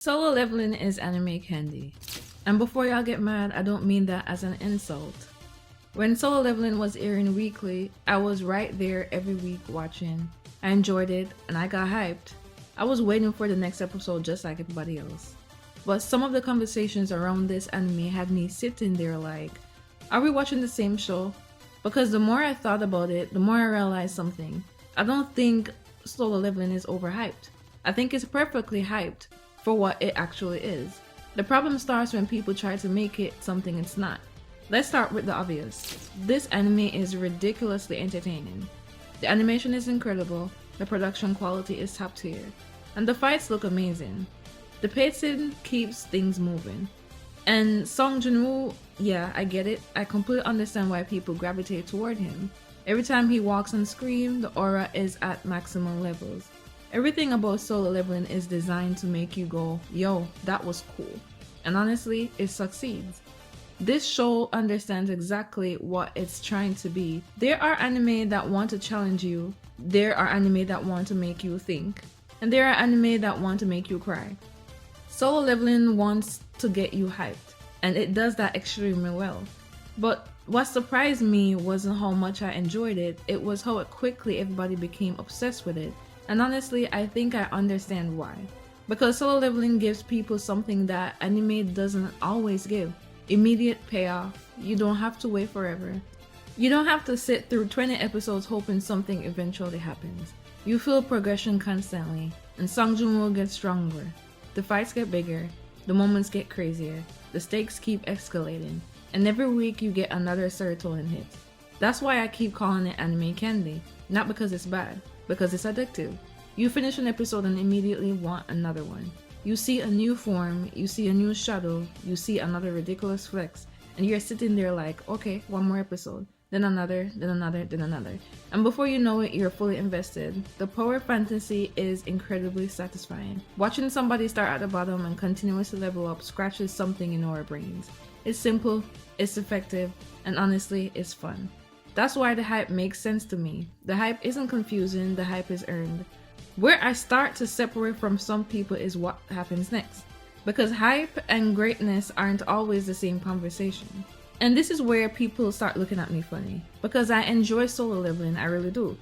Solo leveling is anime candy. And before y'all get mad, I don't mean that as an insult. When solo leveling was airing weekly, I was right there every week watching. I enjoyed it and I got hyped. I was waiting for the next episode just like everybody else. But some of the conversations around this anime had me sitting there like, are we watching the same show? Because the more I thought about it, the more I realized something. I don't think solo leveling is overhyped. I think it's perfectly hyped for what it actually is. The problem starts when people try to make it something it's not. Let's start with the obvious. This anime is ridiculously entertaining. The animation is incredible, the production quality is top tier, and the fights look amazing. The pacing keeps things moving. And Sung Jinwoo, yeah, I get it. I completely understand why people gravitate toward him. Every time he walks on screen, the aura is at maximum levels. Everything about solo leveling is designed to make you go, yo, that was cool. And honestly, it succeeds. This show understands exactly what it's trying to be. There are anime that want to challenge you, there are anime that want to make you think, and there are anime that want to make you cry. Solo leveling wants to get you hyped, and it does that extremely well. But what surprised me wasn't how much I enjoyed it, it was how quickly everybody became obsessed with it. And honestly, I think I understand why. Because solo leveling gives people something that anime doesn't always give. Immediate payoff. You don't have to wait forever. You don't have to sit through 20 episodes hoping something eventually happens. You feel progression constantly, and Sung Jinwoo gets stronger. The fights get bigger, the moments get crazier, the stakes keep escalating, and every week you get another serotonin hit. That's why I keep calling it anime candy, not because it's bad, because it's addictive. You finish an episode and immediately want another one. You see a new form, you see a new shadow, you see another ridiculous flex, and you're sitting there like, okay, one more episode, then another, then another, then another. And before you know it, you're fully invested. The power fantasy is incredibly satisfying. Watching somebody start at the bottom and continuously level up scratches something in our brains. It's simple, it's effective, and honestly, it's fun. That's why the hype makes sense to me. The hype isn't confusing, the hype is earned. Where I start to separate from some people is what happens next. Because hype and greatness aren't always the same conversation. And this is where people start looking at me funny. Because I enjoy solo leveling, I really do.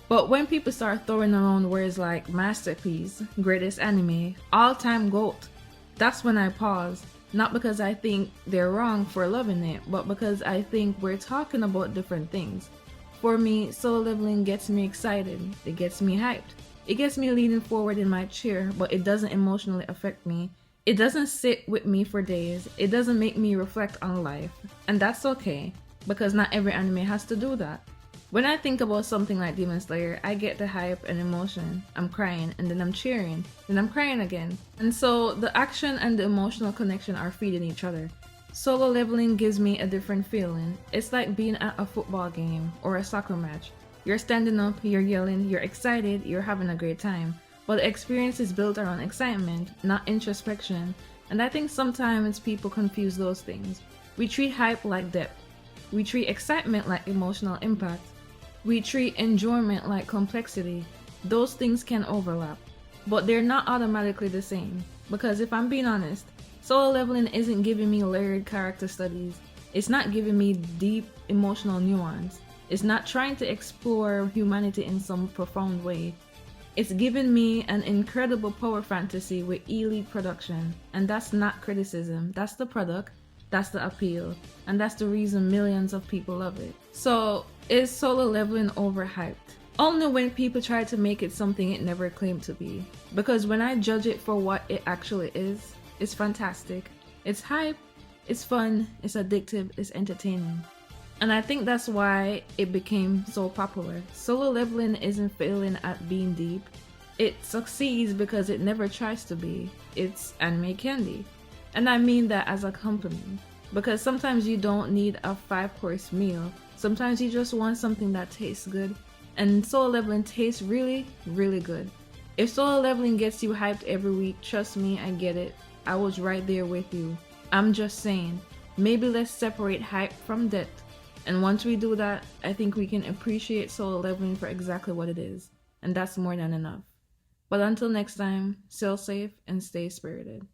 But when people start throwing around words like masterpiece, greatest anime, all-time GOAT, that's when I pause. Not because I think they're wrong for loving it, but because I think we're talking about different things. For me, solo leveling gets me excited, it gets me hyped. It gets me leaning forward in my chair, but it doesn't emotionally affect me. It doesn't sit with me for days. It doesn't make me reflect on life. And that's okay, because not every anime has to do that. When I think about something like Demon Slayer, I get the hype and emotion. I'm crying, and then I'm cheering, then I'm crying again. And so the action and the emotional connection are feeding each other. Solo leveling gives me a different feeling. It's like being at a football game or a soccer match. You're standing up, you're yelling, you're excited, you're having a great time. But the experience is built around excitement, not introspection. And I think sometimes people confuse those things. We treat hype like depth. We treat excitement like emotional impact. We treat enjoyment like complexity. Those things can overlap, but they're not automatically the same. Because if I'm being honest, solo leveling isn't giving me layered character studies. It's not giving me deep emotional nuance. It's not trying to explore humanity in some profound way. It's giving me an incredible power fantasy with elite production. And that's not criticism. That's the product. That's the appeal. And that's the reason millions of people love it. So, is solo leveling overhyped? Only when people try to make it something it never claimed to be. Because when I judge it for what it actually is, it's fantastic. It's hype, it's fun, it's addictive, it's entertaining. And I think that's why it became so popular. Solo leveling isn't failing at being deep. It succeeds because it never tries to be. It's anime candy. And I mean that as a compliment. Because sometimes you don't need a 5-course meal. Sometimes you just want something that tastes good. And solo leveling tastes really, really good. If solo leveling gets you hyped every week, trust me, I get it. I was right there with you. I'm just saying, maybe let's separate hype from depth. And once we do that, I think we can appreciate solo leveling for exactly what it is. And that's more than enough. But until next time, sail safe and stay spirited.